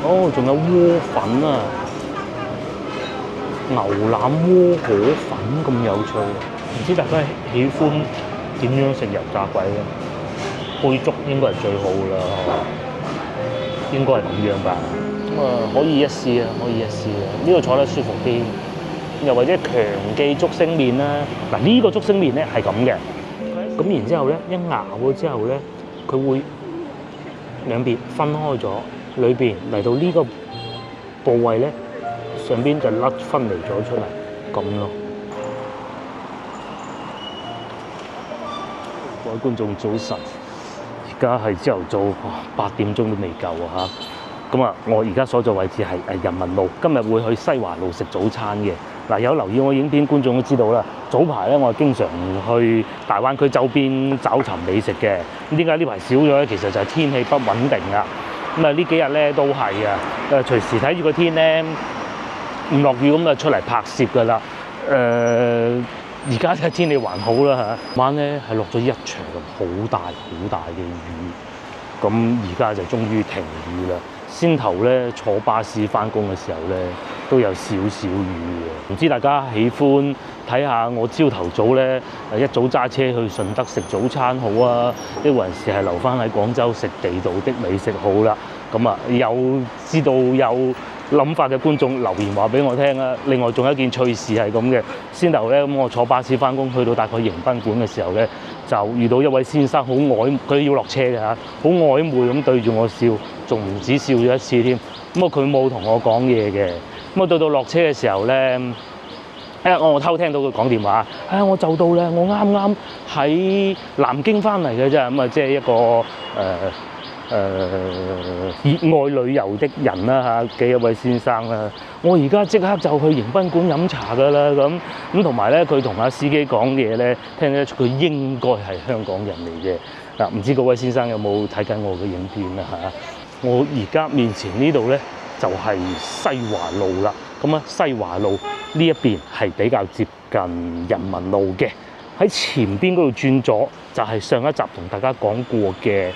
哦，仲有窩粉啊，牛腩窩河粉咁有趣啊！唔知大家喜歡點樣食油炸鬼咧？配粥應該係最好㗎啦，應該係咁樣吧。咁啊，可以一試啊，可以一試啊！呢度坐得舒服啲，又或者強記竹升麵啦。嗱，呢個竹升麵咧係咁嘅，咁然之後咧一咬咗之後咧，佢會兩邊分開咗，裏邊嚟到呢個部位咧，上邊就甩分離咗出嚟，咁咯。各位觀眾早晨，而家係朝頭早8點鐘都未夠啊嚇！咁啊，我而家所在位置係人民路，今日會去西華路食早餐嘅。嗱，有留意我影片觀眾都知道啦。早排咧，我經常去大灣區周邊找尋美食嘅。咁點解呢排少咗咧？其實就係天氣不穩定啊。咁啊，呢幾日咧都係啊，隨時睇住個天咧唔落雨咁就出嚟拍攝㗎啦。而家嘅天氣還好啦嚇，晚咧係落咗一場好大嘅雨，咁而家就終於停雨啦。先頭咧坐巴士翻工嘅時候咧，都有少少雨嘅。唔知大家喜歡睇下我朝頭早咧一早揸車去順德食早餐好啊，抑或係留翻喺廣州食地道的美食好啦。咁啊，有知道有諗法嘅觀眾留言話俾我聽啊！另外仲有一件趣事係咁嘅，先頭咧咁我坐巴士翻工，去到大概迎賓館嘅時候咧，就遇到一位先生好曖，佢要落車嘅嚇，好曖昧咁對住我笑，仲唔止笑咗一次添。咁啊佢冇同我講嘢嘅，咁啊到落車嘅時候咧，我偷聽到佢講電話，我就到啦，我啱啱喺南京翻嚟嘅啫，咁啊即係一個熱愛旅遊的人啦嚇嘅一位先生啦，我而家即刻就去迎賓館飲茶㗎啦咁同埋咧佢同阿司機講嘢咧，聽得出佢應該係香港人嚟嘅。嗱，唔知嗰位先生有冇睇緊我嘅影片啊嚇？我而家面前呢度咧就係西華路啦，咁啊西華路呢一邊係比較接近人民路嘅，喺前邊嗰度轉左就係上一集同大家講過嘅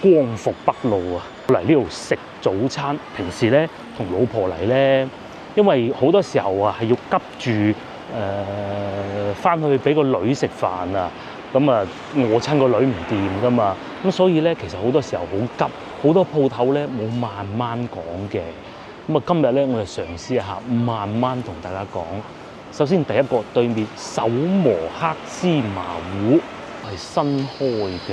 光復北路啊，嚟呢度食早餐。平時咧同老婆嚟咧，因為好多時候啊係要急住翻去俾個女食飯啊，咁啊餓親個女唔掂噶嘛，咁所以咧其實好多時候好急，好多鋪頭咧冇慢慢講嘅。咁啊今日咧我就嘗試一下慢慢同大家講。首先第一個對面手磨黑芝麻糊係新開嘅。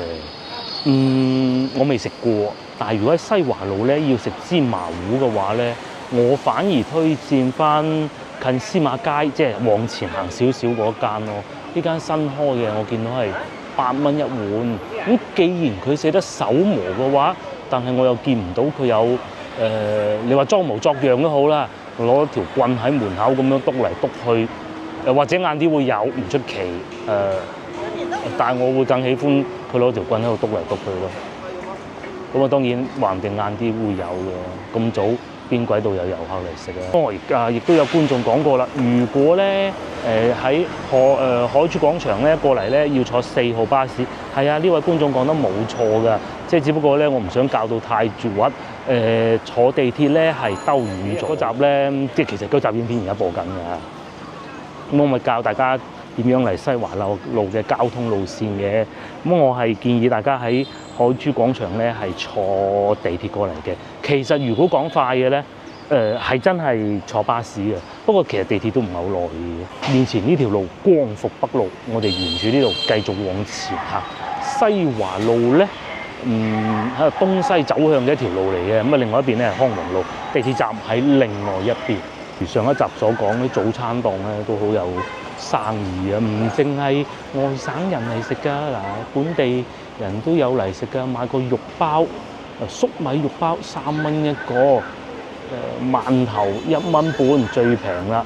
我未食過，但係如果喺西華路咧要食芝麻糊嘅話咧，我反而推薦翻近司馬街，即係往前行少少嗰間咯。呢間新開嘅，我見到係8蚊一碗。咁既然佢寫得手磨嘅話，但係我又見唔到佢有你話裝模作樣都好啦，攞條棍喺門口咁樣篤嚟篤去，或者晏啲會有唔出奇但係我會更喜歡佢攞條棍喺度篤嚟篤去咯。咁啊當然話唔定晏啲會有嘅，咁早邊鬼度有遊客嚟食啊？我而家亦都有觀眾講過啦，如果咧喺海珠廣場咧過嚟咧要坐4號巴士，係啊，呢位觀眾講得冇錯㗎，即係只不過咧我唔想教到太絕核。坐地鐵咧係兜遠咗嗰集咧，即係其實嗰集影片而家播緊㗎。咁我咪教大家點樣嚟西華路嘅交通路線嘅。咁我係建議大家喺海珠廣場咧係坐地鐵過嚟嘅。其實如果講快嘅咧，係真係坐巴士嘅。不過其實地鐵都唔係好耐嘅。面前呢條路光復北路，我哋沿住呢度繼續往前行。西華路咧，喺東西走向嘅一條路嚟嘅。咁啊，另外一邊咧係康榮路，地鐵站喺另外一邊。如上一集所講，啲早餐檔咧都好有生意啊，唔淨係外省人嚟食㗎，嗱，本地人都有嚟食㗎。買個肉包，粟米肉包3蚊一個，饅頭1蚊半最平啦。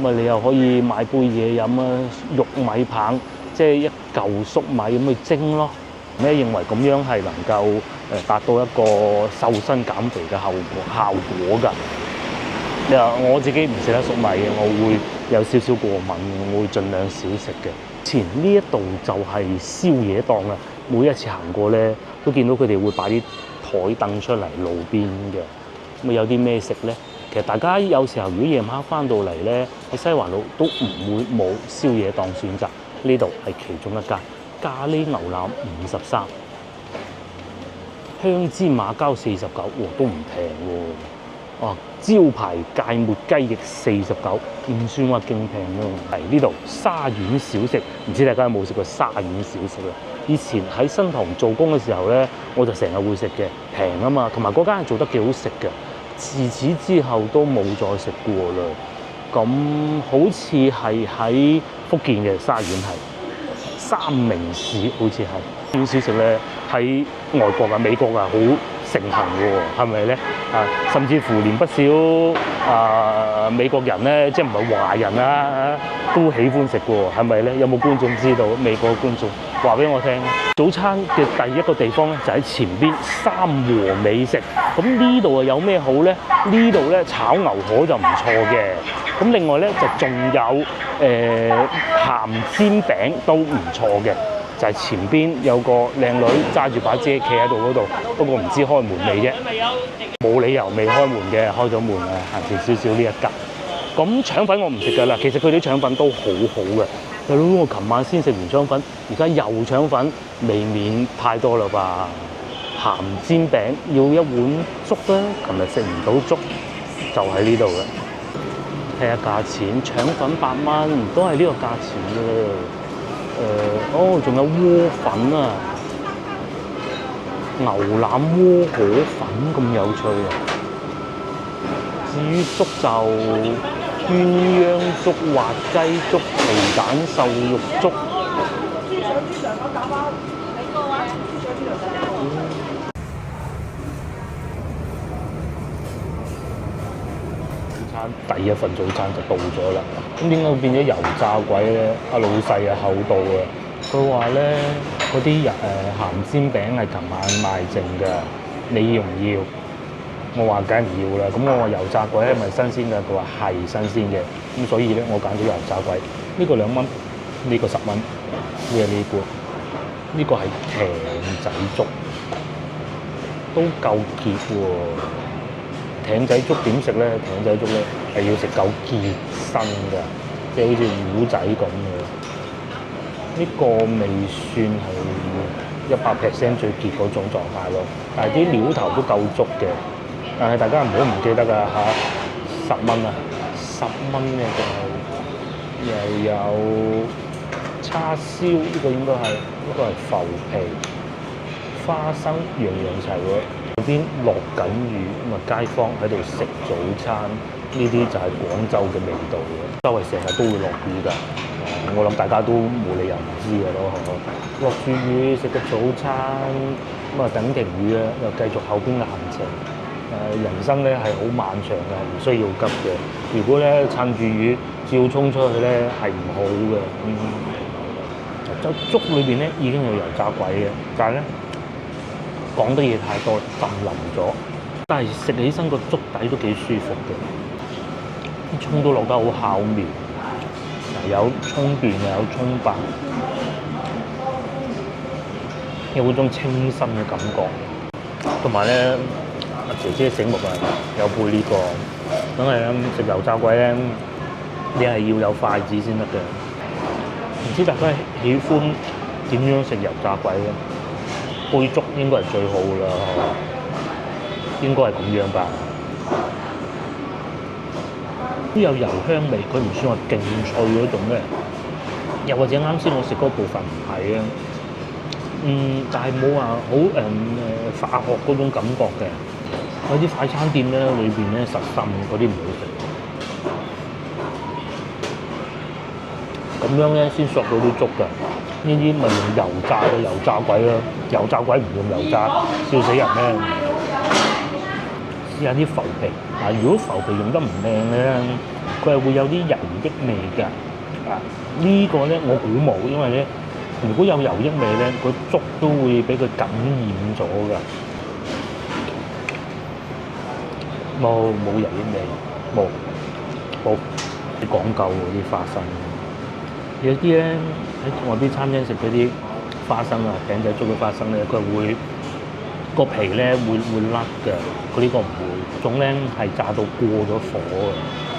咁啊，你又可以買杯嘢飲啊，玉米棒，即係一嚿粟米咁去蒸咯。咩認為咁樣係能夠達到一個瘦身減肥嘅效果㗎？我自己唔食得粟米嘅，我會有少少過敏，我會盡量少食嘅。前呢一度就係宵夜檔啦，每一次行過咧，都見到佢哋會擺啲台凳出嚟路邊嘅。咁有啲咩食咧？其實大家有時候如果夜晚翻到嚟咧，喺西環路都唔會冇宵夜檔選擇。呢度係其中一間咖喱牛腩53，香煎馬膠49，都唔平喎。哦，招牌芥末雞翼49，唔算話勁平咯。係呢度沙丸小食，唔知大家有冇食過沙丸小食啊？以前喺新塘做工嘅時候咧，我就成日會食嘅，平啊嘛，同埋嗰間係做得幾好食嘅。自此之後都冇再食過啦。咁好似係喺福建嘅沙丸係三明市，好似係小食咧，喺外國啊、美國啊好盛行嘅喎，係咪咧？啊，甚至乎連不少美國人咧，即係唔係華人啊，都喜歡食嘅喎，係咪咧？有冇觀眾知道？美國嘅觀眾話俾我聽。早餐嘅第一個地方咧，就喺前邊三和美食。咁呢度啊有咩好咧？呢度咧炒牛河就唔錯嘅。咁另外咧就仲有鹹煎餅都唔錯嘅。就係前邊有個靚女揸住把遮企喺度嗰度，不過唔知開門未啫，冇理由未開門嘅，開咗門啊，行前少少呢一格。咁腸粉我唔食㗎啦，其實佢啲腸粉都好好嘅。大佬，我琴晚先食完腸粉，而家又腸粉，未免太多啦吧？鹹煎餅要一碗粥啦，琴日食唔到粥，就喺呢度嘅。睇下價錢，腸粉8蚊，都係呢個價錢嘅。仲有窩粉啊，牛腩窩河粉咁有趣啊！至於粥就鴛鴦粥、滑雞粥、皮蛋瘦肉粥。第一份早餐就到咗啦，咁點解會變咗油炸鬼咧？阿老細啊厚道啊，佢話咧嗰啲鹹煎餅係琴晚賣剩㗎，你要唔要？我話梗係唔要啦，咁我話油炸鬼係咪新鮮㗎？佢話係新鮮嘅，咁所以咧我揀咗油炸鬼，呢個2蚊，呢個10蚊，呢個呢個係艇仔粥，都夠結喎。艇仔粥點食咧？艇仔粥咧係要食夠結身㗎，即係好似糊仔咁嘅。呢個未算係100% 最結嗰種狀態咯，但係啲料頭都夠足嘅。但係大家唔好唔記得㗎嚇，10蚊啊，10蚊嘅就又有叉燒，呢個應該係浮皮、花生，樣樣齊喎。嗰邊落緊雨，咁啊街坊喺度食早餐，呢啲就係廣州嘅味道嘅。周圍成日都會落雨㗎，我諗大家都冇理由唔知㗎咯。落住雨食個早餐，咁啊等停雨啊，又繼續後邊嘅行程。人生咧係好漫長嘅，唔需要急嘅。如果咧趁住雨照衝出去咧係唔好嘅。粥裏邊咧已經有油炸鬼嘅，但係咧講得嘢太多，浸腍咗。但係食起身個粥底都幾舒服嘅，啲葱都落得好巧妙。有葱段又有葱白，有嗰種清新嘅感覺。同埋咧，姐姐醒目啊，有配呢個。梗係啦，食油炸鬼咧，你係要有筷子先得嘅。唔知大家喜歡點樣食油炸鬼咧？配粥應該係最好㗎啦，應該係咁樣吧。都有油香味，佢唔算話勁脆嗰種嘅，又或者啱先我食嗰部分唔係啊。但係冇話好化學嗰種感覺嘅。有啲快餐店咧，裏邊咧實心嗰啲唔好食。咁樣咧先索到啲粥㗎。呢啲咪用油炸嘅油炸鬼咯，油炸鬼唔用油炸，笑死人咩？試下啲浮皮，如果浮皮用得唔靚咧，佢係會有啲油益味㗎。呢個咧我估冇，因為咧如果有油益味咧，個粥都會俾佢感染咗㗎。冇油益味，冇講究喎啲花生。有啲咧喺外邊餐廳食嗰啲花生啊，艇仔粥嘅花生咧，佢會個皮咧會甩嘅，佢呢個唔會。種咧係炸到過咗火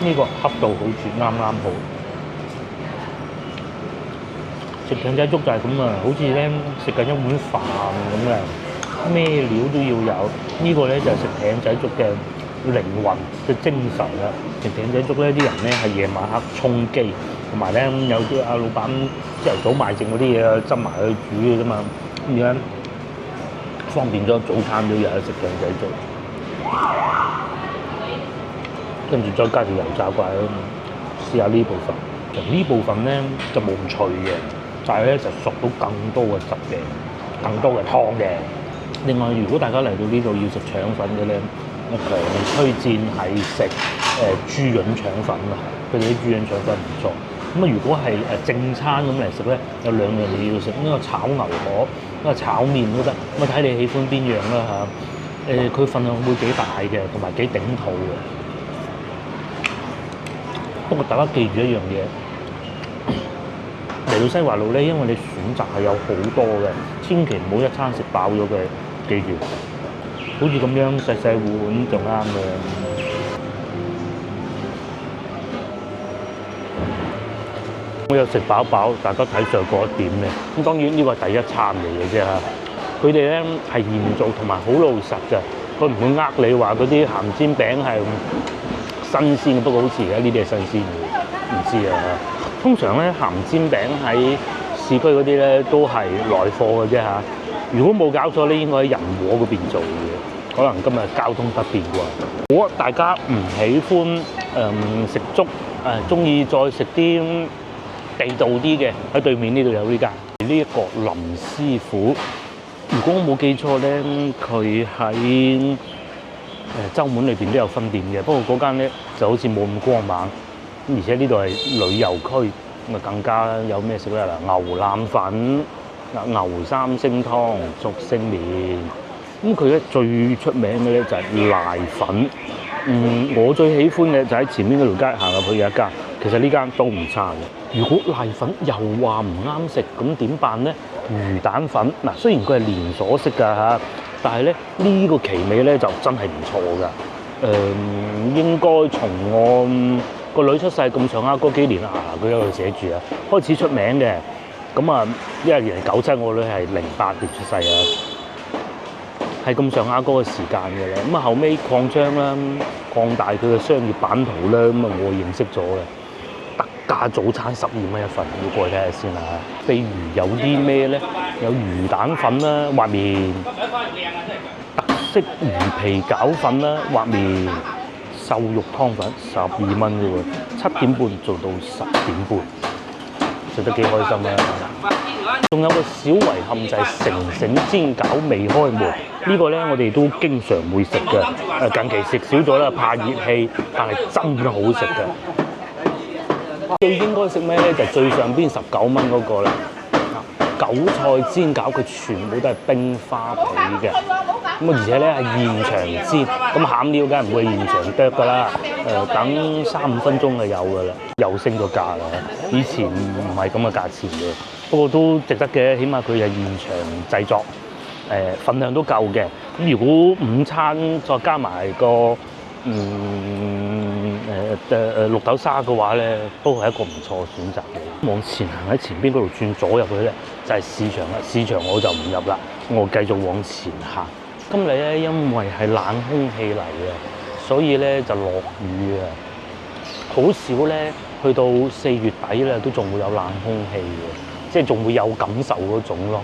嘅，呢個恰到好處，啱啱好。食艇仔粥就係咁啊，好似咧食緊一碗飯咁嘅，咩料都要有。呢個咧就係食艇仔粥嘅靈魂嘅精神啦。食艇仔粥咧，啲人咧係夜晚黑充飢，同埋咧有啲阿老闆朝頭早賣剩嗰啲嘢啊，執埋去煮嘅啫嘛。咁而家方便咗早餐都有得食艇仔粥，跟住再加條油炸怪咯。試下呢部分，其實呢部分咧就冇咁脆嘅。但係咧就熟到更多嘅汁嘅，更多嘅湯嘅。另外，如果大家嚟到呢度要食腸粉嘅咧，我強烈推薦係食豬潤腸粉啦。佢哋啲豬潤腸粉唔錯。咁啊，如果係正餐咁嚟食咧，有兩樣嘢要食，一個炒牛河，一個炒麵都得。咁啊，睇你喜歡邊樣啦嚇。佢份量會幾大嘅，同埋幾頂肚嘅。不過大家記住一樣嘢。嚟到西華路咧，因為你選擇係有好多嘅，千祈唔好一餐食飽咗佢。記住，好似咁樣細細碗就啱嘅。我有食飽飽，大家睇上嗰一點嘅。咁當然呢個係第一餐嚟嘅啫嚇。佢哋咧係現做同埋好老實嘅，佢唔會呃你話嗰啲鹹煎餅係新鮮嘅。不過好似而家呢啲係新鮮嘅，唔知啊。通常咧鹹煎餅喺市區嗰啲咧都係來貨嘅啫嚇。如果冇搞錯咧，應該喺仁和嗰邊做嘅。可能今日交通不便啩。如果大家唔喜歡食粥，中意再食啲地道啲嘅，喺對面呢度有呢間。呢一個林師傅，如果我冇記錯咧，佢喺洲門裏邊都有分店嘅。不過嗰間咧就好似冇咁光猛。而且呢度係旅遊區，咁啊更加有咩食咧嗱？牛腩粉、牛三星湯、竹升麵。咁佢咧最出名嘅咧就係瀨粉。我最喜歡嘅就喺前面嗰條街行入去有一間，其實呢間都唔差嘅。如果瀨粉又話唔啱食，咁點辦咧？魚蛋粉嗱，雖然佢係連鎖式㗎嚇，但係咧呢個奇味咧就真係唔錯㗎。應該從我個女出世咁上下嗰幾年啊，佢喺度寫住啊，開始出名嘅。咁啊，因為97，我女係08年出世啊，係咁上下嗰個時間嘅啦。咁啊後尾擴張啦，擴大佢嘅商業版圖啦，咁啊我認識咗嘅。特價早餐12蚊一份，要過去睇下先啦。譬如有啲咩咧？有魚蛋粉啦，滑麵；特色魚皮餃粉啦，滑麵。瘦肉湯粉12蚊啫喎，7點半做到10點半，食得幾開心啊！仲有個小遺憾就係城城煎餃未開門，呢個咧我哋都經常會食嘅。近期食少咗啦，怕熱氣，但係真係好食嘅。最應該食咩咧？就最上邊19蚊嗰個啦。韭菜煎餃佢全部都係冰花皮嘅，咁啊而且咧係現場煎，咁餡料梗係唔會現場剁㗎啦，等3-5分鐘就有㗎啦，又升咗價啦，以前唔係咁嘅價錢嘅，不過都值得嘅，起碼佢係現場製作，份量都夠嘅。咁如果午餐再加埋個綠豆沙嘅話咧，都係一個唔錯嘅選擇嘅。往前行喺前邊嗰度轉左入去咧，就係市場啦。市場我就唔入啦，我繼續往前行。今日咧因為係冷空氣嚟嘅，所以咧就落雨啊。好少咧去到4月底咧都仲會有冷空氣嘅，即係仲會有感受嗰種咯。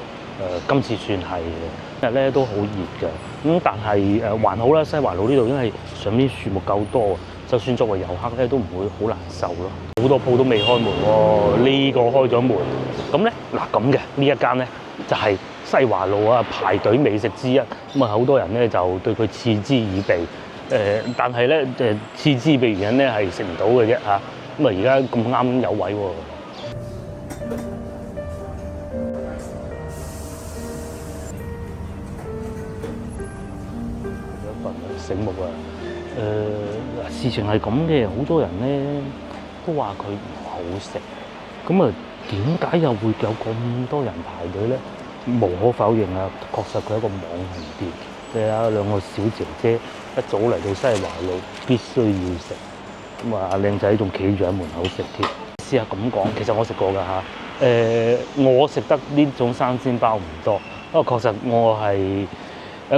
今次算係嘅，今日咧都好熱嘅。咁但係還好啦，西華路呢度因為上面樹木夠多，就算作為遊客咧都唔會好難受咯。好多鋪都未開門喎，呢個開咗門。咁咧嗱咁嘅呢一間咧就係西華路啊排隊美食之一。咁啊好多人咧就對佢嗤之以鼻。但係咧嗤之以鼻原因咧係食唔到嘅啫嚇。咁啊而家咁啱有位喎。醒目啊！事情係咁嘅，好多人咧都話佢唔好食。咁啊，點解又會有咁多人排隊咧？無可否認啊，確實佢係一個網紅店。你睇下兩個小姐姐一早嚟到西華路，必須要食。咁啊，阿靚仔仲企住喺門口食添。試下咁講，其實我食過㗎嚇。我食得呢種生煎包唔多，不過確實我係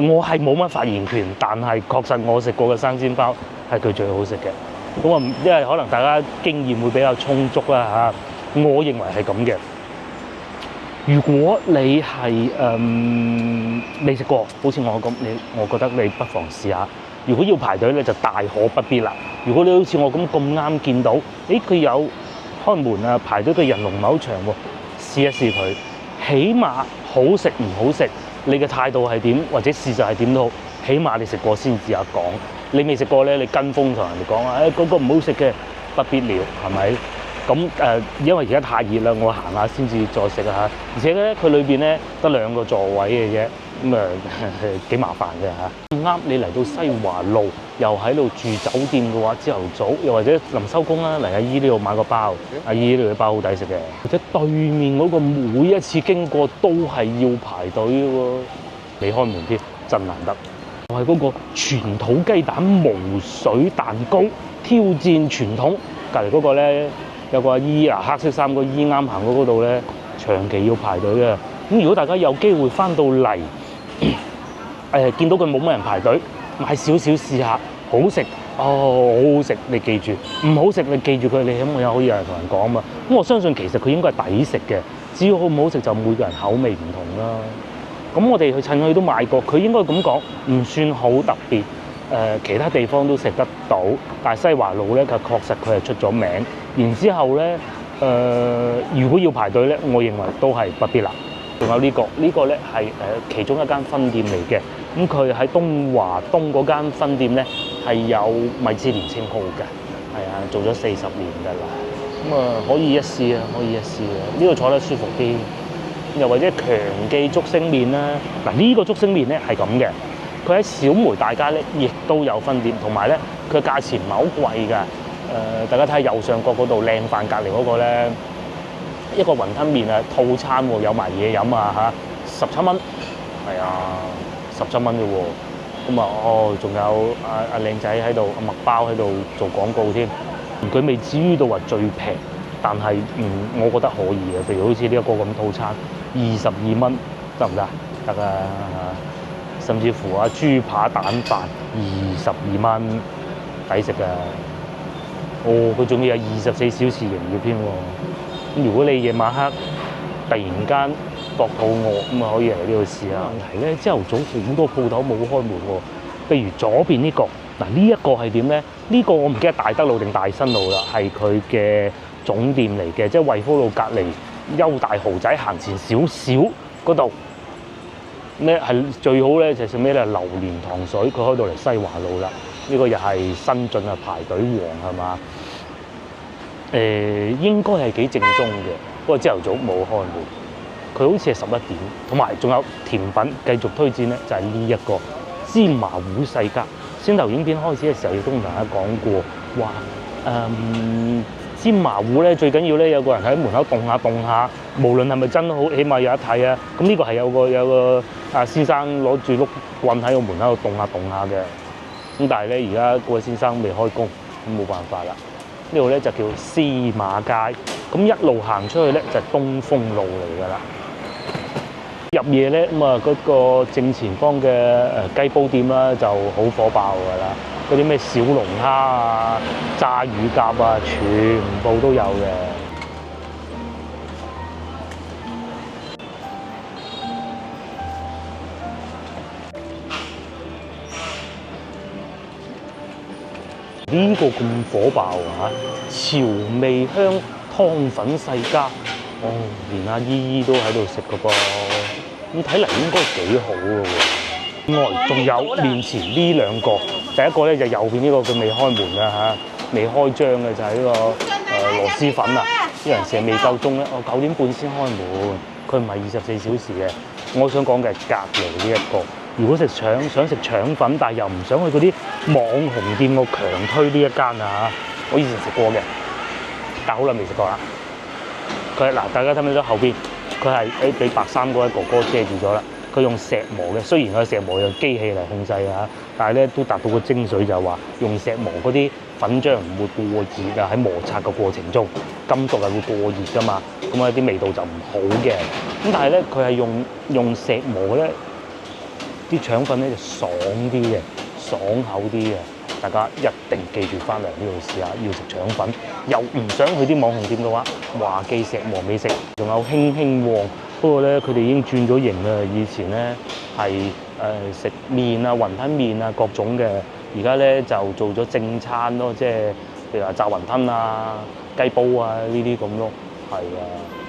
冇乜發言權，但係確實我食過嘅生煎包係佢最好食嘅。咁啊，因為可能大家經驗會比較充足啦嚇，我認為係咁嘅。如果你係未食過，好似我咁，我覺得你不妨試下。如果要排隊咧，就大可不必啦。如果你好似我咁啱見到，佢有開門啊，排隊嘅人龍唔係好長喎，試一試佢，起碼好食唔好食，你嘅態度係點，或者事實係點都好，起碼你食過先至有講。你未食過咧，你跟風同人哋講啊，嗰個唔好食嘅，不必了，係咪？咁因為而家太熱啦，我行下先至再食啊嚇。而且咧，佢裏邊咧得2個座位嘅啫，咁幾麻煩嘅嚇。咁啱你嚟到西華路，又喺度住酒店嘅話，朝頭早又或者臨收工啦，嚟阿姨呢度買個包，阿姨呢度嘅包好抵食嘅。或者對面嗰個每一次經過都係要排隊嘅喎，未開門添，真難得。就係嗰個全土雞蛋無水蛋糕挑戰傳統，隔離嗰個咧。有個阿姨啊，黑色衫個姨啱行過嗰度咧，長期要排隊嘅。咁如果大家有機會翻到嚟，見到佢冇乜人排隊，買少少試下，好食哦，好好食，你記住；唔好食你記住佢，你起碼可以有人同人講嘛。咁我相信其實佢應該係抵食嘅，至於好唔好食就每個人口味唔同啦。咁我哋去趁佢都買過，佢應該咁講，唔算好特別。其他地方都食得到，但係西華路咧，確實佢係出咗名。然之後咧，如果要排隊咧，我認為都係不必啦。仲有呢個咧係其中一間分店嚟嘅。咁佢喺東華東嗰間分店咧係有米芝蓮稱號嘅，係啊，做咗40年㗎啦。咁可以一試啊，可以一試啊。呢度坐得舒服啲，又或者強記竹升麵啦。嗱，呢個竹升麵咧係咁嘅。佢喺小梅大街咧，亦都有分店，同埋咧佢價錢唔係好貴㗎。大家睇下右上角嗰度靚飯隔離嗰個咧，一個雲吞麵啊套餐喎，有埋嘢飲啊嚇，17蚊，係啊，17蚊啫喎。咁啊仲有阿靚仔喺度，阿麥包喺度做廣告添。佢未至於到話最平，但係我覺得可以嘅。譬如好似呢一個咁套餐，22蚊得唔得？得啊！甚至乎豬扒蛋飯22蚊，抵食㗎。佢仲要有24小時營業添喎。咁如果你夜晚黑突然間覺肚餓，咁可以嚟呢度試下。問題咧，朝頭早好多鋪頭冇開門喎。譬如左邊呢個，嗱呢一個係點咧？呢個我唔記得大德路定大新路啦，係佢嘅總店嚟嘅，即係惠福路隔離優大豪仔行前少少嗰度。咧係最好咧，就係咩咧？榴蓮糖水，佢開到嚟西華路啦。呢個又係新進啊，排隊王係嘛？應該係幾正宗嘅，不過朝頭早冇開門。佢好似係11點，同埋仲有甜品繼續推薦咧，就係呢一個芝麻糊世家。先頭影片開始嘅時候，亦都同大家講過，話芝麻糊咧最緊要咧有個人喺門口動下，無論係咪真好，起碼有得睇啊！咁呢個係有個先生攞住碌棍喺個門口度動下嘅。咁但係咧而家嗰位先生未開工，咁冇辦法啦。呢度咧就叫司馬街，咁一路行出去咧就係東風路嚟㗎啦。入夜咧咁啊，嗰個正前方嘅雞煲店啦就好火爆㗎啦。嗰啲咩小龍蝦啊、炸乳鴿啊，全部都有嘅。呢個咁火爆啊！潮味香湯粉世家，連阿姨姨都喺度食㗎噃。咁睇嚟應該幾好㗎喎。仲有面前呢兩個。第一個咧就右邊呢個佢未開門㗎嚇，未開張嘅就係呢個螺絲粉啊！啲人成日未夠鐘咧，我9點半先開門，佢唔係24小時嘅。我想講嘅係隔離呢一個，如果想食腸粉，但係又唔想去嗰啲網紅店，我強推呢一間啊！我以前食過嘅，但係好耐未食過啦。佢嗱，大家睇唔睇到後邊？佢係俾白衫嗰位哥哥遮住咗啦。佢用石磨嘅，雖然個石磨用機器嚟控制啊，但係咧都達到個精髓就係話用石磨嗰啲粉漿唔會過熱啊，喺摩擦嘅過程中金屬係會過熱㗎嘛，咁啊啲味道就唔好嘅。咁但係咧佢係用石磨咧，啲腸粉咧就爽啲嘅，爽口啲嘅。大家一定記住翻嚟呢度試下，要食腸粉，又唔想去啲網紅店嘅話，華記石磨美食，仲有興興旺。不過咧，佢哋已經轉咗型啦。以前咧係食麵啊、雲吞麵啊各種嘅，而家咧就做咗正餐咯，即係譬如話炸雲吞啊、雞煲啊呢啲咁咯。係啊，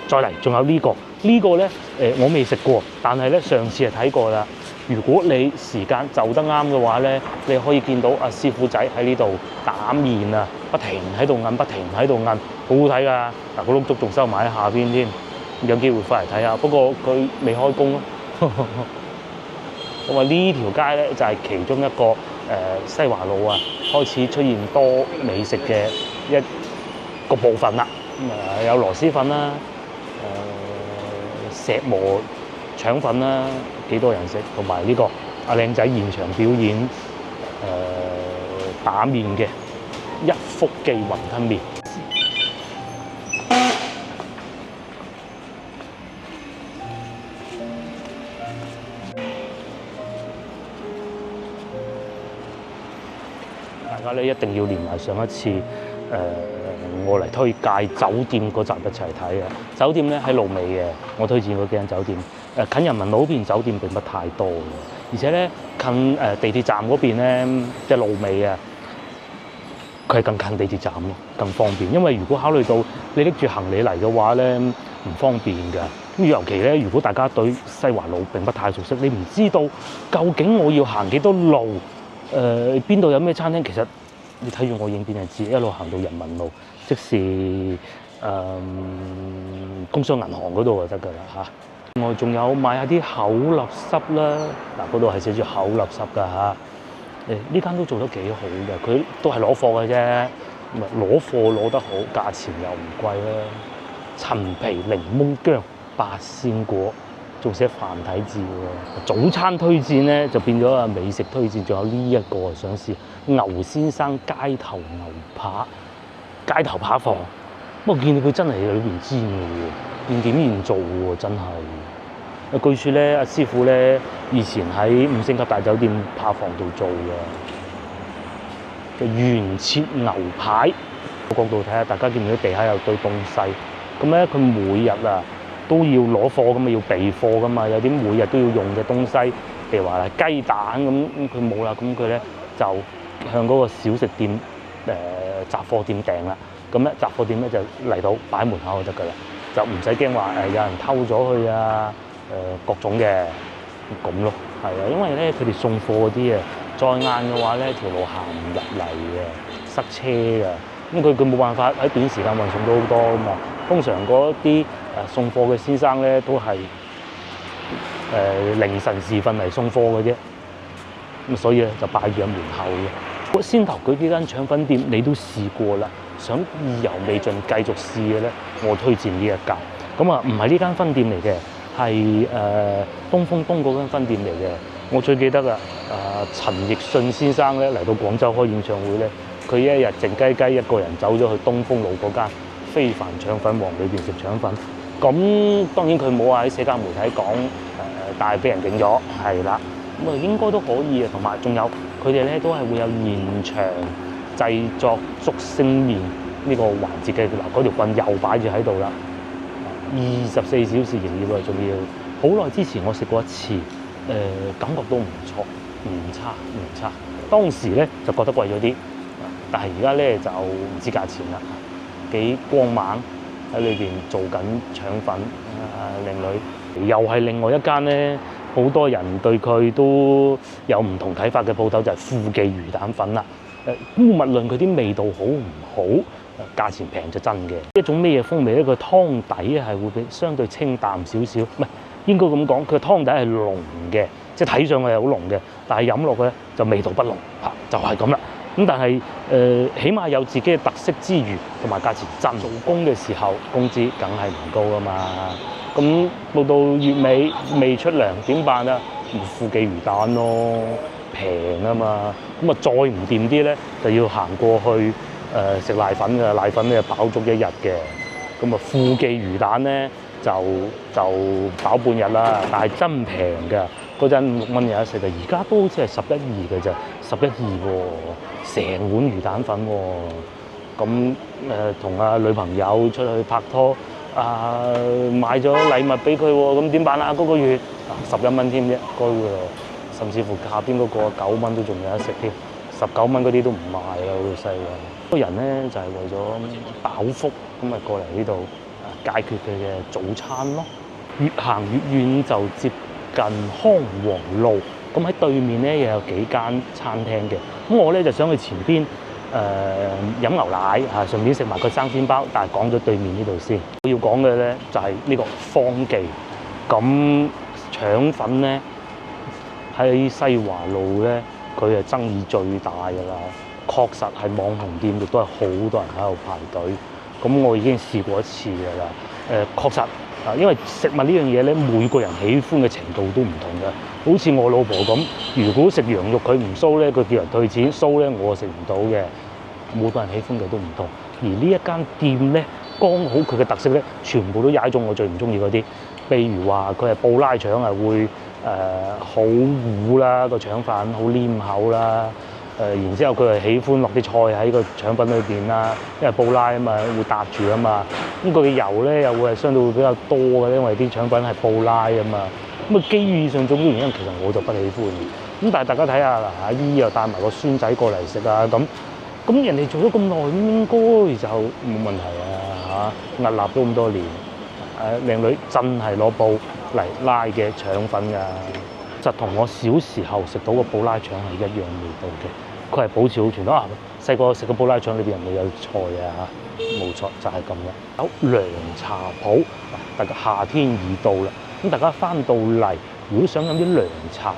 再嚟仲有呢個咧我未食過，但係咧上次係睇過啦。如果你時間就得啱嘅話咧，你可以見到阿師傅仔喺呢度打麵啊，不停喺度摁，不停喺度摁，好好睇㗎。嗱，個碌竹仲收埋喺下邊添，有機會翻嚟睇下。不過佢未開工咯。我話呢條街咧就係其中一個西華路啊，開始出現多美食嘅一個部分啦。咁有螺螄粉啦，石磨腸粉啦，幾多人食，同埋呢個阿靚仔現場表演打麵嘅一福記雲吞麵。大家咧一定要連埋上一次我嚟推介酒店嗰集一齊睇嘅。酒店咧喺路尾嘅，我推薦嗰幾間酒店。近人民路嗰邊酒店並不太多嘅，而且咧近地鐵站嗰邊咧即係路尾啊，佢係更近地鐵站咯，更方便。因為如果考慮到你拎住行李嚟嘅話咧，唔方便㗎。咁尤其咧，如果大家對西華路並不太熟悉，你唔知道究竟我要行幾多路，邊度有咩餐廳，其實你睇住我影片就知，一路行到人民路，即是工商銀行嗰度就得㗎啦嚇。我仲有買下啲口立濕啦，嗱嗰度係寫住口立濕㗎嚇。呢間都做得幾好嘅，佢都係攞貨嘅啫，攞貨攞得好，價錢又唔貴啦。陳皮檸檬薑八仙果，仲寫繁體字喎。早餐推薦咧就變咗美食推薦，仲有呢一個想試牛先生街頭牛扒，街頭扒房。不過見到佢真係喺裏邊煎嘅喎，現點現做喎，真係。據說咧，阿師傅咧以前喺5星級大酒店扒房度做嘅，原切牛排。個角度睇下，大家見唔見到地下有堆東西？咁咧，佢每日啊都要攞貨噶嘛，要備貨噶嘛，有啲每日都要用嘅東西，譬如話雞蛋咁，佢冇啦，咁佢咧就向嗰個小食店雜貨店訂啦。咁咧雜貨店咧就嚟到擺喺門口就得㗎啦，就唔使驚話有人偷咗去啊。各種嘅咁咯，係啊，因為咧佢哋送貨嗰啲啊，再晏嘅話咧條路行唔入嚟嘅，塞車㗎。咁佢冇辦法喺短時間運送到好多㗎嘛。通常嗰啲送貨嘅先生咧都係凌晨時分嚟送貨嘅啫。咁所以咧就擺住喺門口嘅。先頭嗰幾間腸粉店你都試過啦，想意猶未盡繼續試嘅咧，我推薦呢一間。咁啊，唔係呢間分店嚟嘅。係東風東嗰間分店嚟嘅，我最記得啊！陳奕迅先生咧嚟到廣州開演唱會咧，佢一日靜雞雞一個人走咗去東風路嗰間非凡腸粉王裏邊食腸粉。咁當然佢冇話喺社交媒體講但係俾人影咗，係啦。咁啊應該都可以啊，同埋仲有佢哋咧都係會有現場製作竹升麵呢個環節嘅。嗱，嗰條棍又擺住喺度啦。24小時營業啊，仲要好耐之前我食過一次，感覺都唔錯，唔差。當時咧就覺得貴咗啲，但係而家咧就唔知價錢啦，幾光猛喺裏邊做緊腸粉靚女，又係另外一間咧，好多人對佢都有唔同睇法嘅鋪頭就係富記魚蛋粉啦。無論佢啲味道好唔好。價錢平就真嘅，一種咩嘢風味咧？佢湯底係會比相對清淡少少，唔係應該咁講，佢湯底係濃嘅，即係睇上去係好濃嘅，但係飲落去咧就味道不濃嚇，就係咁啦。咁但係起碼有自己嘅特色之餘，同埋價錢真。做工嘅時候工資梗係唔高㗎嘛。咁到月尾未出糧點辦啊？咪富記魚蛋咯，平啊嘛。咁啊再唔掂啲咧，就要行過去食瀨粉嘅，瀨粉咧飽足一日嘅。咁啊富記魚蛋咧就飽半日啦，但係真平㗎。嗰陣5、6蚊有得食嘅，而家都好似係11、2嘅咋，11、2喎，成碗魚蛋粉喎。咁同女朋友出去拍拖，買咗禮物俾佢喎，咁點辦啊？嗰個月11蚊添啫，該㗎。甚至乎下邊嗰個9蚊都仲有得食添，19蚊嗰啲都唔賣啦，好老細喎。個人咧就係為咗飽腹，咁咪過嚟呢度解決佢嘅早餐咯。越行越遠就接近康王路，咁喺對面咧又有幾間餐廳嘅。咁我咧就想去前邊飲牛奶嚇，順便食埋個生煎包。但係講咗對面呢度先，我要講嘅咧就係呢個方記。咁腸粉咧喺西華路咧，佢係爭議最大㗎啦。確實係網紅店，亦都係好多人喺度排隊。咁我已經試過一次㗎啦。確實。因為食物呢樣嘢咧，每個人喜歡嘅程度都唔同嘅。好似我老婆咁，如果食羊肉佢唔騷咧，佢叫人退錢；騷咧我食唔到嘅。每個人喜歡嘅都唔同。而呢一間店咧，剛好佢嘅特色咧，全部都踩中我最唔中意嗰啲。譬如話佢係布拉腸係會好糊啦，個腸粉好黏口啦。然之後佢係喜歡落啲菜喺個腸粉裏邊啦，因為布拉啊嘛，會搭住啊嘛。咁佢嘅油咧又會係相對會比較多嘅，因為啲腸粉係布拉啊嘛。咁啊基於以上種種原因，其實我就不喜歡。咁但係大家睇下嗱，阿姨又帶埋個孫仔過嚟食啊咁人哋做咗咁耐，應該就冇問題啊嚇。屹立咗咁多年，靚女真係攞布嚟拉嘅腸粉㗎。就同我小時候食到個布拉腸係一樣味道嘅，佢係保持好傳統啊！細個食個布拉腸裏邊又有菜啊嚇，冇錯就係咁啦。有涼茶鋪，大家夏天已到啦，咁大家翻到嚟，如果想飲啲涼茶，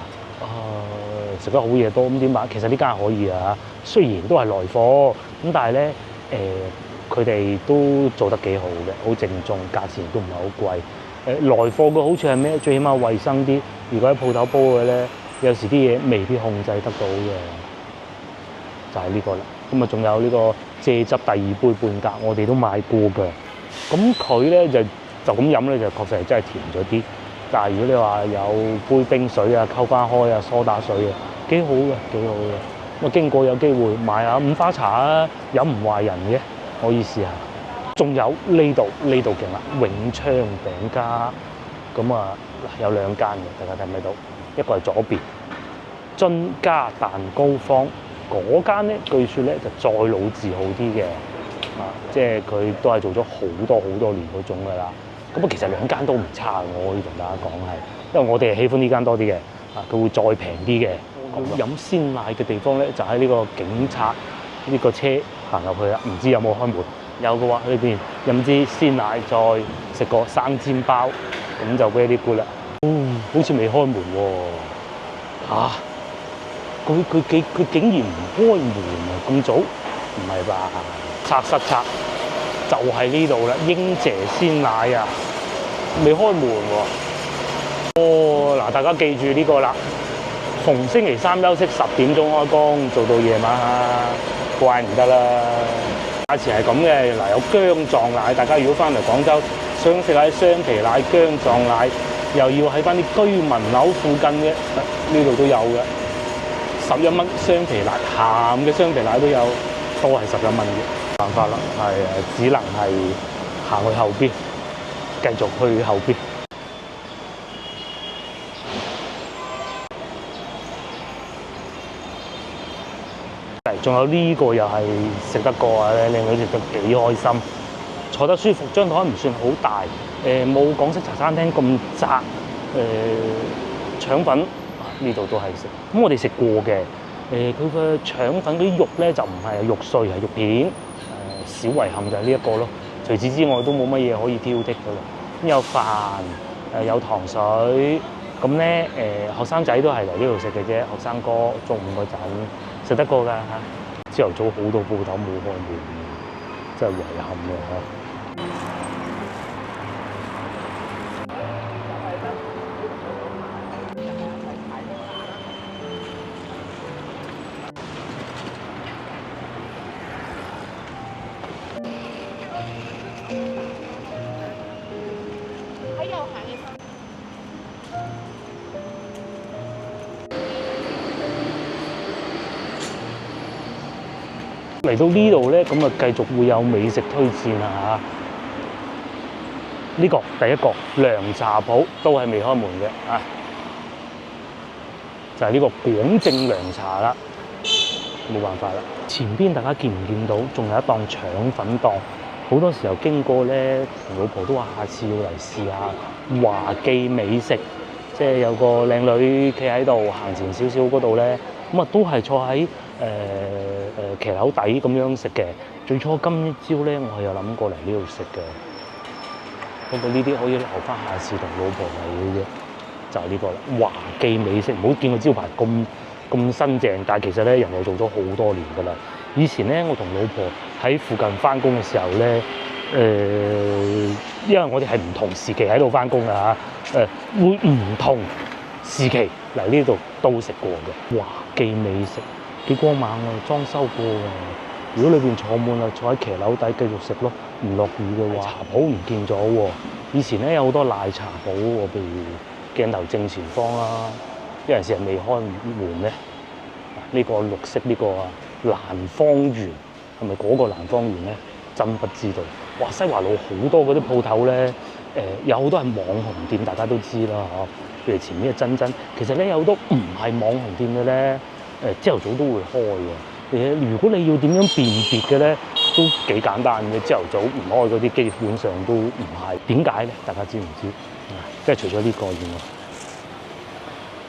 食得好嘢多，咁點辦？其實呢間係可以啊，雖然都係來貨，咁但係咧佢哋都做得幾好嘅，好正宗，價錢都唔係好貴。來貨嘅好處係咩？最起碼衞生啲。如果喺鋪頭煲嘅咧，有時啲嘢未必控制得到嘅，就係呢個啦。咁啊，仲有呢個蔗汁第2杯半格，我哋都買過㗎。咁佢咧就咁飲咧，就確實係真係甜咗啲。但係如果你話有杯冰水啊、溝翻開啊、梳打水啊，幾好嘅，幾好嘅。咁啊，經過有機會買下五花茶啊，飲唔壞人嘅，可以試下。仲有呢度勁啦，永昌餅家。咁啊嗱，有2間嘅，大家睇唔睇到？一個係左邊津家蛋糕坊，嗰間咧據說咧就再老字號啲嘅，即係佢都係做咗好多年嗰種㗎啦。咁啊，其實2間都唔差，我可以同大家講係，因為我哋係喜歡呢間多啲嘅，佢會再平啲嘅。飲鮮奶嘅地方咧，就喺呢個警察呢個車行入去啦，唔知有冇開門？有嘅話，裏邊飲支鮮奶，再食個生煎包，咁就 very good 啦。好似未開門喎，佢竟然唔開門啊！咁早？唔係吧？拆，就係呢度啦，英姐鮮奶啊，未開門喎。嗱，大家記住呢個啦，逢星期3休息10點鐘開工，做到夜晚黑，怪唔得啦。價錢係咁嘅，嗱，有薑撞奶，大家如果翻嚟廣州想食下雙皮奶、薑撞奶，又要喺翻啲居民樓附近嘅，呢度都有嘅，11蚊雙皮奶，鹹嘅雙皮奶都有，都係11蚊嘅，辦法啦，係只能係行去後邊，繼續去後邊。仲有呢個又係食得過啊！靚女食得幾開心，坐得舒服，張台唔算好大，冇港式茶餐廳咁窄。腸粉呢度都係食，咁我哋食過嘅。佢嘅腸粉嗰啲肉咧就唔係肉碎，係肉片。小遺憾就係呢一個咯。除此之外都冇乜嘢可以挑剔㗎啦。咁有飯，有糖水。咁咧學生仔都係嚟呢度食嘅啫，學生哥中午嗰陣食得過㗎嚇。朝頭早好多鋪頭冇開門，真係遺憾嘅嚇。嚟到呢度咧，咁啊繼續會有美食推薦啊嚇！呢個第一個涼茶鋪都係未開門嘅啊，就係呢個廣正涼茶啦，冇辦法啦。前邊大家見唔見到？仲有一檔腸粉檔，好多時候經過咧，同老婆都話下次要嚟試下華記美食，即係有個靚女企喺度，行前少少嗰度咧，咁啊都係坐喺騎樓底咁樣食嘅。最初今朝咧，我係有諗過嚟呢度食嘅，不過呢啲可以留翻下次同老婆嚟嘅啫。就係呢個啦，華記美食，唔好見個招牌咁新淨，但係其實咧人哋做咗好多年㗎啦。以前咧，我同老婆喺附近翻工嘅時候咧，因為我哋係唔同時期喺度翻工㗎嚇，會唔同時期嚟呢度都食過嘅華記美食。幾光猛啊！裝修過啊！如果裏邊坐滿啦，坐喺騎樓底繼續食咯。唔落雨嘅話，茶鋪唔見咗喎。以前咧有好多奶茶鋪喎，譬如鏡頭正前方啦，有陣時係未開門咧。呢個綠色呢個啊，蘭芳園係咪嗰個蘭芳園咧？真不知道。哇！西華路好多嗰啲鋪頭咧，有好多係網紅店，大家都知啦嗬。譬如前面嘅珍珍，其實咧有好多唔係網紅店嘅咧。朝頭早都會開嘅。如果你要點樣辨別嘅咧，都幾簡單嘅。朝頭早唔開嗰啲，基本上都唔係。點解咧？大家知唔知？即係除咗呢個以外，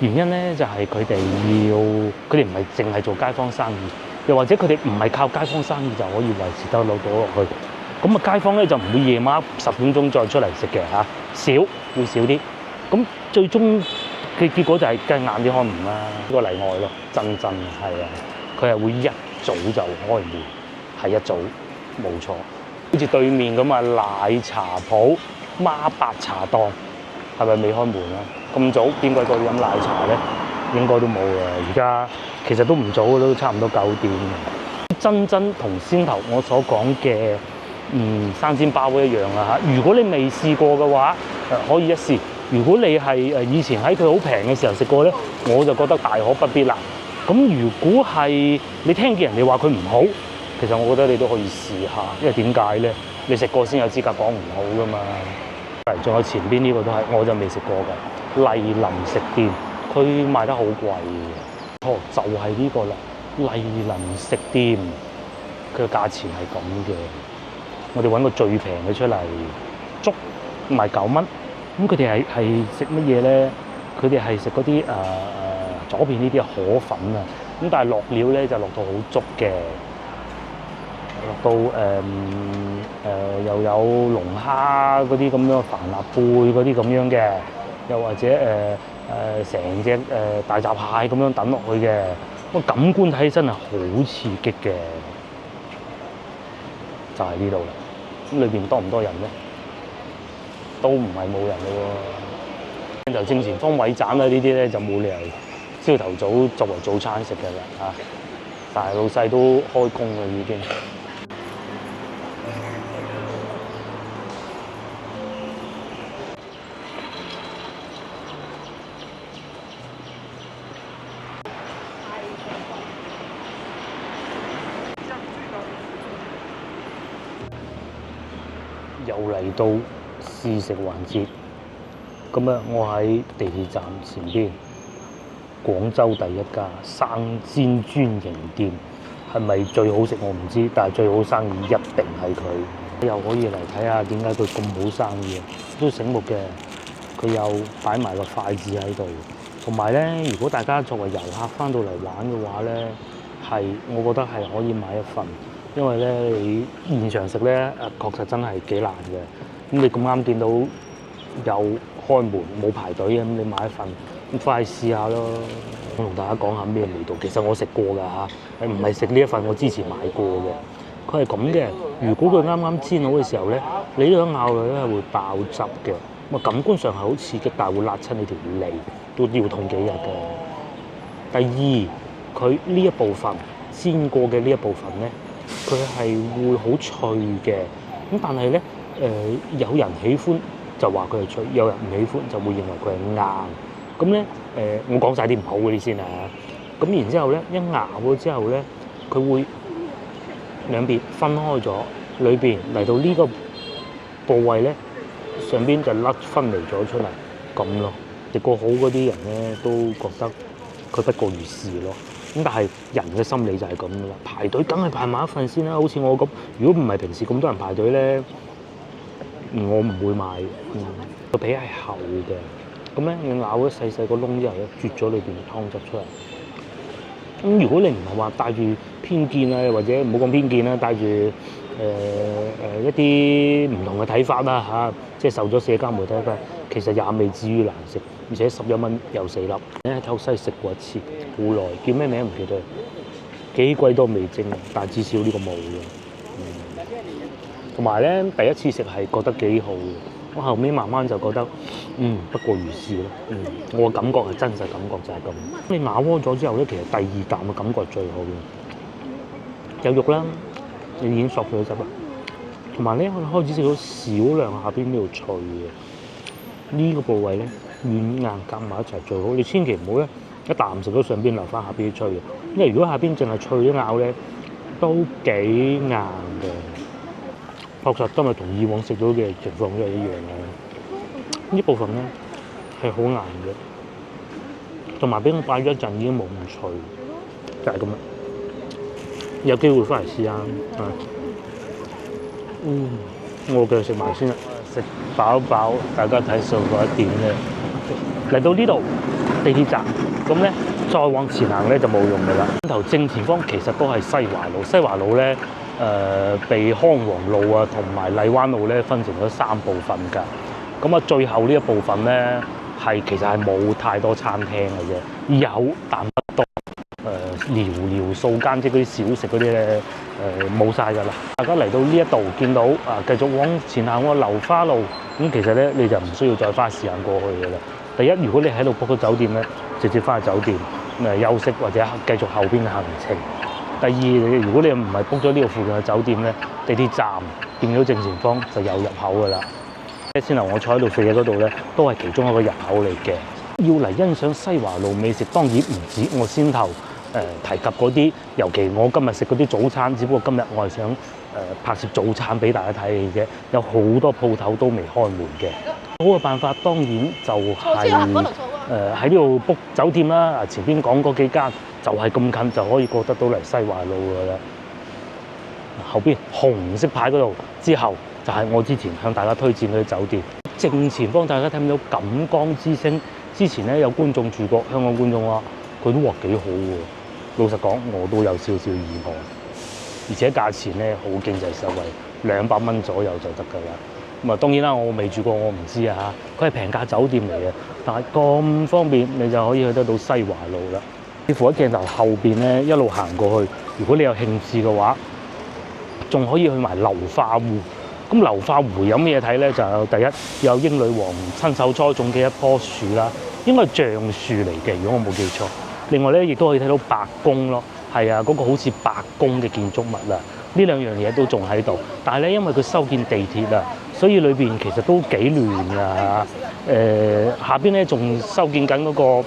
原因咧就係佢哋唔係淨係做街坊生意，又或者佢哋唔係靠街坊生意就可以維持得到落去。咁啊，街坊咧就唔會夜晚10點鐘再出嚟食嘅嚇，會少啲。咁最終嘅結果就係梗係晏啲開門啦，呢個例外咯。真係啊，佢係會一早就開門，係一早冇錯。好似對面咁啊，奶茶鋪孖八茶檔係咪未開門啊？咁早邊個過去飲奶茶咧？應該都冇啊。而家其實都唔早，都差唔多9點。珍珍同先頭我所講嘅生煎包一樣啊嚇。如果你未試過嘅話，可以一試。如果你係以前喺佢好平嘅時候食過咧，我就覺得大可不必啦。咁如果係你聽見人哋話佢唔好，其實我覺得你都可以試下，因為點解咧？你食過先有資格講唔好噶嘛。仲有前邊呢個都係，我就未食過嘅麗林食店，佢賣得好貴嘅。錯，就係呢個啦，麗林食店，佢嘅價錢係咁嘅。我哋揾個最平嘅出嚟，粥賣9蚊。咁佢哋係食乜嘢咧？佢哋係食嗰啲左邊呢啲河粉啊，咁但係落料咧就落到好足嘅，落到又有龍蝦嗰啲咁樣帆立貝嗰啲咁樣嘅，又或者成隻大閘蟹咁樣等落去嘅，個感官睇起身係好刺激嘅，就係呢度啦。咁裏邊多唔多人咧？都唔係冇人嘅喎，就正前方位斬啦，呢啲咧就冇理由朝頭早作為早餐食嘅啦嚇，但係老細都開工啦已經。又嚟到試食環節，咁啊，我喺地鐵站前邊，廣州第一家生煎專營店，係咪最好食我唔知，但係最好生意一定係佢。又可以嚟睇下點解佢咁好生意，都醒目嘅。佢又擺埋個筷子喺度，同埋咧，如果大家作為遊客翻到嚟玩嘅話咧，我覺得係可以買一份。因為咧，你現場食咧，確實真係幾難嘅。咁你咁啱見到有開門冇排隊嘅，咁你買一份，咁快試下咯。我同大家講下咩味道。其實我食過㗎嚇，唔係食呢一份，我之前買過嘅。佢係咁嘅，如果佢啱啱煎好嘅時候咧，你都咬落咧係會爆汁嘅。咁啊感官上係好刺激，但係會辣親你條脷，都要痛幾日嘅。第二，佢呢一部分煎過嘅呢一部分咧，佢係會好脆嘅。咁但係咧，有人喜歡就話佢係脆，有人唔喜歡就會認為佢係硬。咁咧，我講晒啲唔好嗰啲先啊。咁然之後咧，一咬咗之後咧，佢會兩邊分開咗，裏邊嚟到呢個部位咧，上邊就甩分離咗出嚟咁咯。食過好嗰啲人咧都覺得佢不過如是咯。咁但係人嘅心理就係咁噶啦，排隊梗係排埋一份先啦。好似我咁，如果唔係平時咁多人排隊咧，我唔會買。個皮係厚嘅，咁咧你咬咗細細個窿之後咧，啜咗裏邊嘅湯汁出嚟。咁如果你唔係話帶住偏見啊，或者唔好講偏見啦，帶住一啲唔同嘅睇法啦嚇，即係受咗社交媒體睇法，其實也未至於難食，而且11蚊有4粒。你喺透西食過一次，好耐，叫咩名唔記得，幾貴都未蒸，但係至少呢個冇嘅。同埋咧，第一次食係覺得幾好嘅，我後面慢慢就覺得不過如是咯。我嘅感覺係真實感覺就係咁。你咬窩咗之後咧，其實第二啖嘅感覺係最好嘅，有肉啦，你已經索咗汁啦，同埋咧我開始食到少量下邊呢度脆嘅，呢個部位咧軟硬夾埋一齊最好。你千祈唔好咧一啖食到上邊留翻下邊啲脆嘅，因為如果下邊淨係脆啲咬咧都幾硬嘅。確實今日同以往食到嘅情況都係一樣嘅。呢部分咧係好硬嘅，同埋俾我擺咗一陣已經冇咁脆，就係咁啦。有機會翻嚟試下。我繼續食埋先啦，食飽飽，大家睇數嗰一點咧。嚟到呢度地鐵站，咁咧再往前行咧就冇用㗎啦。頭正前方其實都係西華路，西華路咧。被康王路啊同埋荔灣路咧分成咗3部分㗎。咁啊，最後呢一部分咧其實係冇太多餐廳嘅啫，有但不多。寥寥數間，即係嗰啲小食嗰啲咧冇晒㗎啦。大家嚟到呢一度見到繼續往前行喎，流花路咁，其實咧你就唔需要再花時間過去㗎啦。第一，如果你喺度 book 咗酒店咧，直接翻去酒店休息或者繼續後邊嘅行程。第二，如果你唔係 book 咗呢個附近嘅酒店咧，地鐵站見到正前方就有入口㗎啦。先頭我坐喺度食嘢嗰度咧，都係其中一個入口嚟嘅。要嚟欣賞西華路美食，當然唔止我先頭提及嗰啲，尤其我今日食嗰啲早餐，只不過今日我係想拍攝早餐俾大家睇嘅啫。有好多鋪頭都未開門嘅。好嘅辦法當然就係喺呢度 book 酒店啦。前邊講嗰幾間就係咁近，就可以過得到嚟西華路㗎啦。後邊紅色牌嗰度之後就係我之前向大家推薦嗰啲酒店。正前方大家睇唔到錦江之星，之前咧有觀眾住過，香港觀眾話佢都話幾好喎。老實講，我都有少少意外，而且價錢咧好經濟實惠，200蚊左右就得㗎啦。咁啊當然啦，我未住過，我唔知啊嚇。佢係平價酒店嚟嘅，但係咁方便，你就可以去得到西華路啦。似乎喺鏡頭後邊咧一路行過去，如果你有興致嘅話，仲可以去埋流花湖。咁流花湖有咩嘢睇咧？就有第一有英女王親手栽種嘅一棵樹啦，應該係橡樹嚟嘅，如果我冇記錯。另外咧，亦都可以睇到白宮咯，係啊，嗰個好似白宮嘅建築物啦。呢兩樣嘢都仲喺度，但係咧因為佢修建地鐵啊，所以裏邊其實都幾亂㗎。下邊咧仲修建緊嗰個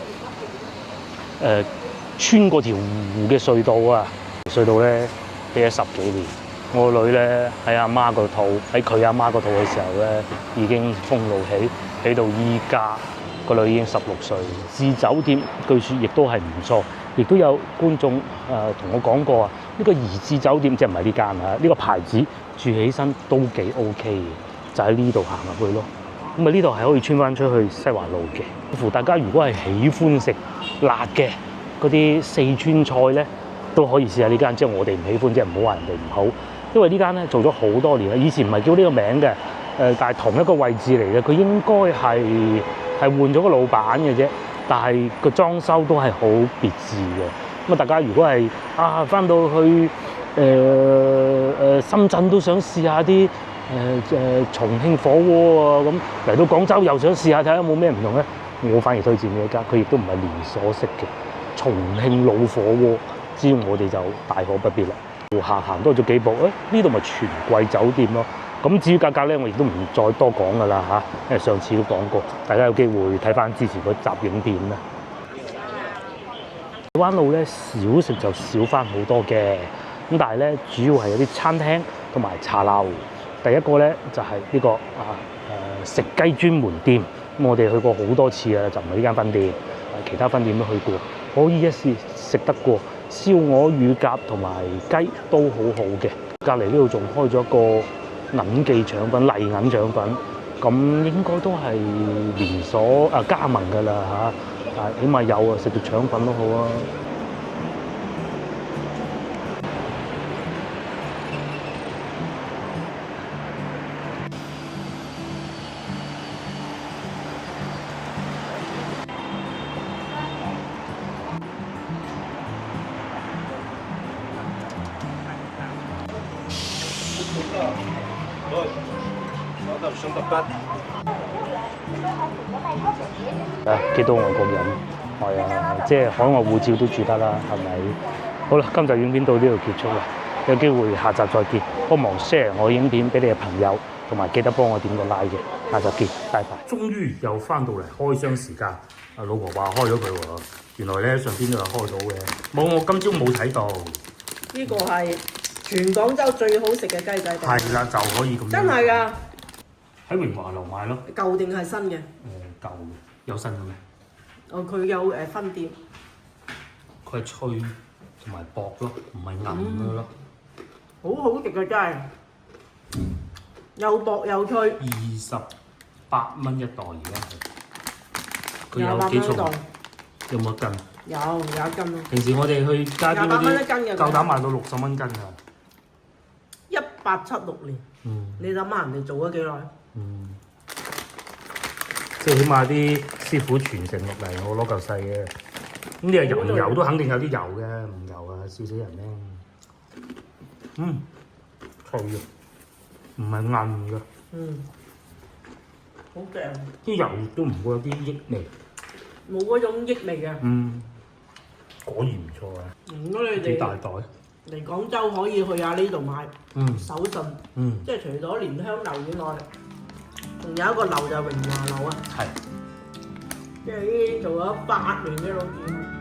穿過條湖嘅隧道啊，隧道咧起咗10幾年。我個女咧喺阿媽個肚，喺佢阿媽個肚嘅時候咧，已經封路起到依家，個女已經16歲。住酒店據説亦都係唔錯，亦都有觀眾同我講過啊，呢個怡智酒店即係唔係呢間啊？呢個牌子住起身都幾 OK 嘅，就喺呢度行入去咯。咁啊呢度係可以穿翻出去西華路嘅。乎大家如果係喜歡食辣嘅嗰啲四川菜咧，都可以試下呢間。即係我哋唔喜歡，即係唔好話人哋唔好。因為呢間咧做咗好多年啦，以前唔係叫呢個名嘅，但係同一個位置嚟嘅，佢應該係換咗個老闆嘅啫。但係個裝修都係好別緻嘅。咁啊，大家如果係翻到去深圳都想試下啲重慶火鍋啊，咁嚟到廣州又想試下睇下有冇咩唔同咧。我反而推薦呢一間，佢亦都唔係連鎖式嘅重慶老火鍋，只要我哋就大可不必啦。行多咗幾步，呢度咪全季酒店咯。咁至於價格咧，我亦都唔再多講噶啦嚇，因為上次都講過，大家有機會睇翻之前嗰集影片啦。灣路咧小食就少翻好多嘅，咁但係咧主要係有啲餐廳同埋茶樓。第一個咧就係呢個食雞專門店，咁我哋去過好多次啊，就唔係呢間分店，其他分店都去過，可以一試食得過燒鵝、乳鴿同埋雞都好好嘅。隔離呢度仲開咗個銀記腸粉、麗銀腸粉，咁應該都係連鎖加盟㗎啦嚇，起碼有啊，食到腸粉都好啊。幾多外國人係啊，即係海外護照都住得啦，係咪？好啦，今集影片到呢度結束啦，有機會下集再見。幫忙 share 我影片俾你嘅朋友，同埋記得幫我點個 like 嘅。下集見，拜拜。終於又翻到嚟開箱時間，老婆話開咗佢喎，原來咧上邊都有開到嘅。冇，我今朝冇睇到。呢個係全廣州最好食嘅雞仔餅。係啦，就可以咁樣。真係㗎！喺榮華樓買咯。舊定係新嘅？舊嘅，有新嘅咩？佢有分店。佢係脆同埋薄咯，唔係韌嘅咯。好好食嘅真係，又薄又脆。28蚊一袋而家係。佢有幾重？有冇一斤？有一斤咯。平時我哋去街邊嗰28蚊一斤嘅，夠膽賣到60蚊斤㗎。1876年。你諗下人哋做咗幾耐？即係起碼啲師傅傳承落嚟，我攞嚿細嘅。咁你係油都肯定有啲油嘅，唔油啊笑死人咩？脆嘅，唔係韌嘅。好正。啲油都唔會有啲益味。冇嗰種益味嘅。果然唔錯啊！如果你哋幾大袋嚟廣州可以去下呢度買手信，即係除咗蓮香樓以外，仲有一個樓就係榮華樓啊。係。即係呢啲做咗8年嘅老店。